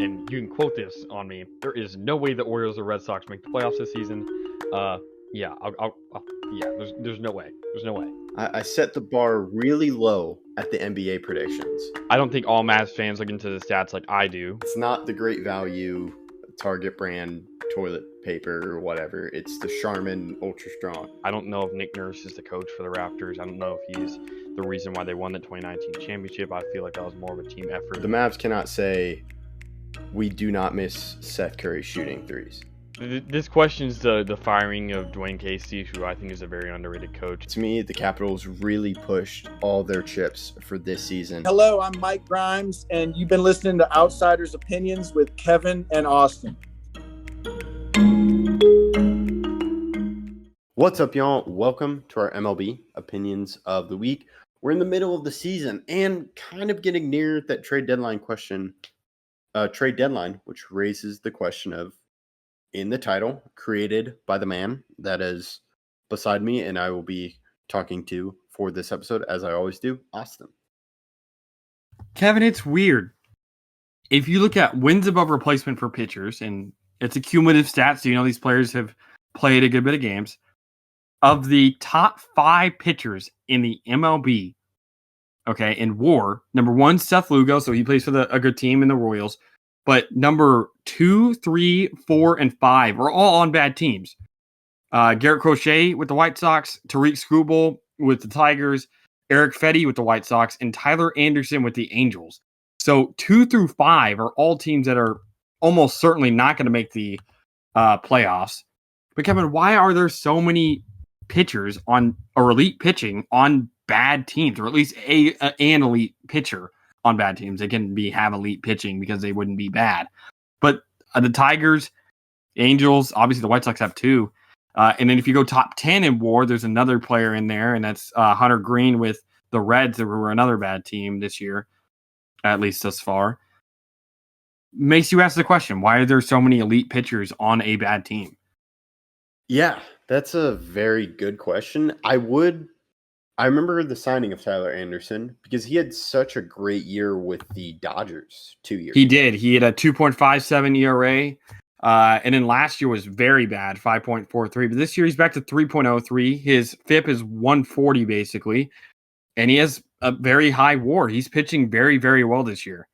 and you can quote this on me. There is no way the Orioles or Red Sox make the playoffs this season. Yeah, yeah. There's no way. There's no way. I set the bar really low at the NBA predictions. I don't think all Mavs fans look into the stats like I do. It's not the great value Target brand toilet paper or whatever. It's the Charmin Ultra Strong. I don't know if Nick Nurse is the coach for the Raptors. I don't know if he's the reason why they won the 2019 championship. I feel like that was more of a team effort. The Mavs cannot say we do not miss Seth Curry shooting threes. This questions the firing of Dwayne Casey, who I think is a very underrated coach. To me, the Capitals really pushed all their chips for this season. Hello, I'm Mike Grimes, and you've been listening to Outsiders Opinions with Kevin and Austin. What's up, y'all? Welcome to our MLB Opinions of the Week. We're in the middle of the season and kind of getting near that trade deadline, which raises the question of, in the title, created by the man that is beside me and I will be talking to for this episode, as I always do, Austin. Kevin, it's weird. If you look at wins above replacement for pitchers, and it's a cumulative stat, so you know these players have played a good bit of games. Of the top 5 pitchers in the MLB, in WAR, number 1, Seth Lugo, so he plays for a good team in the Royals. But number 2, 3, 4, and 5 are all on bad teams. Garrett Crochet with the White Sox, Tariq Skubal with the Tigers, Eric Fetty with the White Sox, and Tyler Anderson with the Angels. So 2 through 5 are all teams that are almost certainly not going to make the playoffs. But Kevin, why are there so many pitchers or elite pitching on bad teams, or at least an elite pitcher on bad teams? They can have elite pitching because they wouldn't be bad. But the Tigers, Angels, obviously the White Sox have 2. And then if you go top 10 in WAR, there's another player in there, and that's Hunter Green with the Reds, who were another bad team this year, at least thus far. Makes you ask the question, why are there so many elite pitchers on a bad team? Yeah, that's a very good question. I remember the signing of Tyler Anderson because he had such a great year with the Dodgers 2 years. He did. He had a 2.57 ERA. And then last year was very bad, 5.43. But this year he's back to 3.03. His FIP is 140 basically. And he has a very high WAR. He's pitching very, very well this year.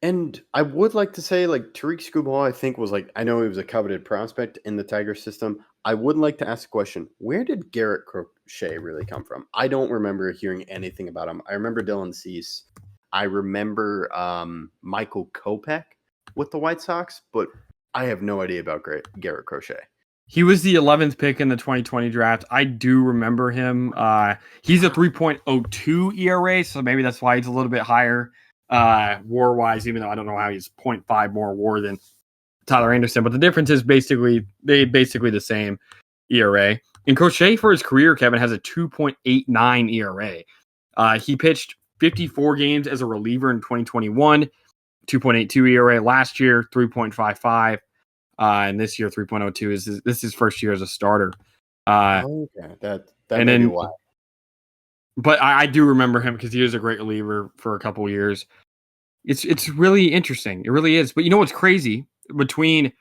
And I would like to say, Tariq Skubal, I think I know he was a coveted prospect in the Tiger system. I would like to ask a question. Where did Garrett Crochet really come from? I don't remember hearing anything about him. I remember Dylan Cease. I remember Michael Kopech with the White Sox, but I have no idea about Garrett Crochet. He was the 11th pick in the 2020 draft. I do remember him. He's a 3.02 ERA, so maybe that's why he's a little bit higher WAR-wise, even though I don't know how he's 0.5 more WAR than Tyler Anderson. But the difference is basically the same ERA. And Crochet, for his career, Kevin, has a 2.89 ERA. He pitched 54 games as a reliever in 2021, 2.82 ERA last year, 3.55. And this year, 3.02 this is his first year as a starter. Okay, that may be why. But I do remember him because he was a great reliever for a couple years. It's really interesting. It really is. But you know what's crazy? Between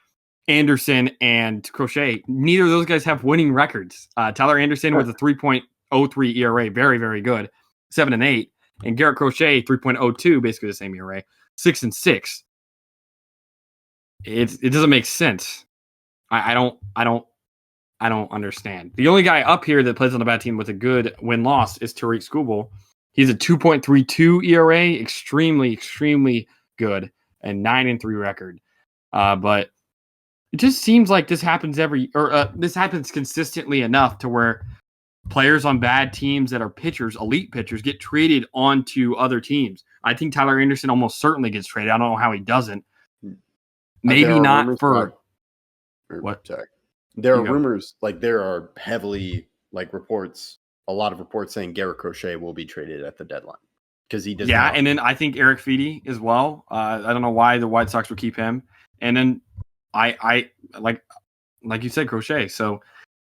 Anderson and Crochet, neither of those guys have winning records. Tyler Anderson with a 3.03 ERA, very, very good, 7-8. And Garrett Crochet, 3.02, basically the same ERA, 6-6. It doesn't make sense. I don't understand. The only guy up here that plays on a bad team with a good win-loss is Tariq Skubal. He's a 2.32 ERA, extremely, extremely good, and 9-3 record. But it just seems like this happens this happens consistently enough to where players on bad teams that are pitchers, elite pitchers, get traded onto other teams. I think Tyler Anderson almost certainly gets traded. I don't know how he doesn't. Maybe not for what? Sorry. There are rumors, there are heavily reports, a lot of reports saying Garrett Crochet will be traded at the deadline because he does. Yeah, and then I think Eric Fetty as well. I don't know why the White Sox would keep him. And then I like you said, Crochet. So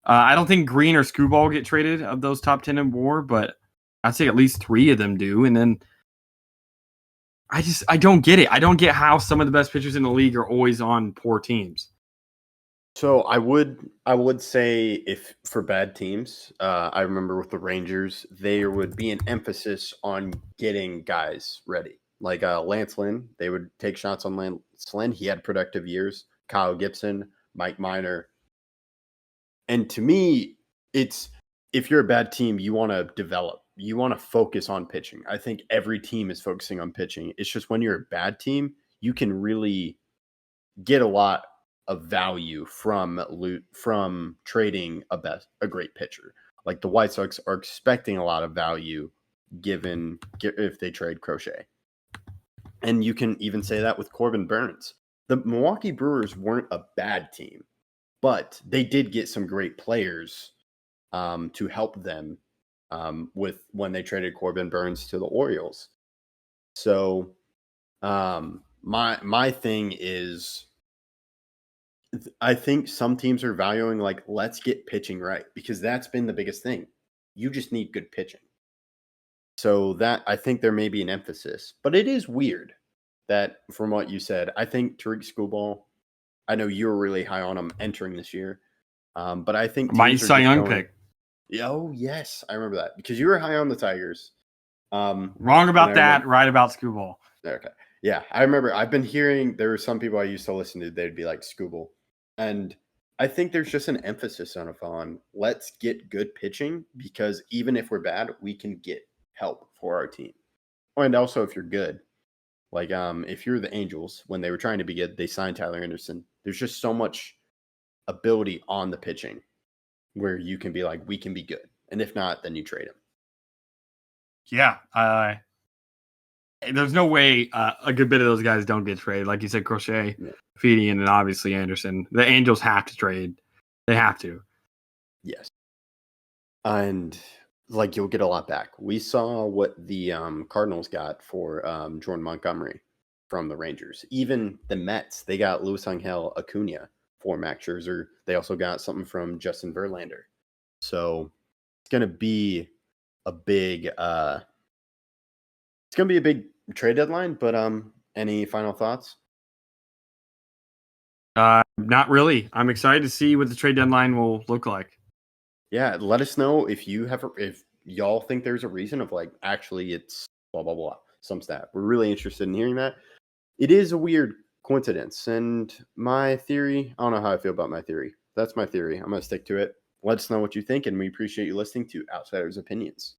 I don't think Green or Skubal get traded of those top 10 in WAR, but I'd say at least 3 of them do. And then I don't get it. I don't get how some of the best pitchers in the league are always on poor teams. So I would say if for bad teams, I remember with the Rangers, there would be an emphasis on getting guys ready. Like Lance Lynn, they would take shots on Lance Lynn. He had productive years. Kyle Gibson, Mike Minor. And to me, it's if you're a bad team, you want to develop. You want to focus on pitching. I think every team is focusing on pitching. It's just when you're a bad team, you can really get a lot of value from trading a great pitcher. Like the White Sox are expecting a lot of value given if they trade Crochet. And you can even say that with Corbin Burns. The Milwaukee Brewers weren't a bad team, but they did get some great players to help them with when they traded Corbin Burns to the Orioles. So my thing is, I think some teams are valuing like, let's get pitching right, because that's been the biggest thing. You just need good pitching. So that I think there may be an emphasis, but it is weird that from what you said, I think Tariq Skubal, I know you're really high on him entering this year, but I think My Cy Young pick. Oh yes, I remember that because you were high on the Tigers. Wrong about that, right about Skubal. Okay. Yeah, I remember. I've been hearing there were some people I used to listen to. They'd be like Skubal, and I think there's just an emphasis on let's get good pitching because even if we're bad, we can get help for our team. And also, if you're good, like if you're the Angels, when they were trying to be good, they signed Tyler Anderson. There's just so much ability on the pitching where you can be like, we can be good, and if not, then you trade him. Yeah, there's no way a good bit of those guys don't get traded. Like you said, Crochet, Feedy, and then obviously Anderson. The Angels have to trade. They have to. Yes. And like you'll get a lot back. We saw what the Cardinals got for Jordan Montgomery from the Rangers. Even the Mets, they got Luis Angel Acuna for Max Scherzer. They also got something from Justin Verlander. So it's gonna be a big trade deadline, but any final thoughts? Not really. I'm excited to see what the trade deadline will look like. Yeah, let us know if y'all think there's a reason of like actually it's blah blah blah some stat. We're really interested in hearing that. It is a weird coincidence, and my theory, I don't know how I feel about my theory. That's my theory. I'm gonna stick to it. Let us know what you think, and we appreciate you listening to Outsiders Opinions.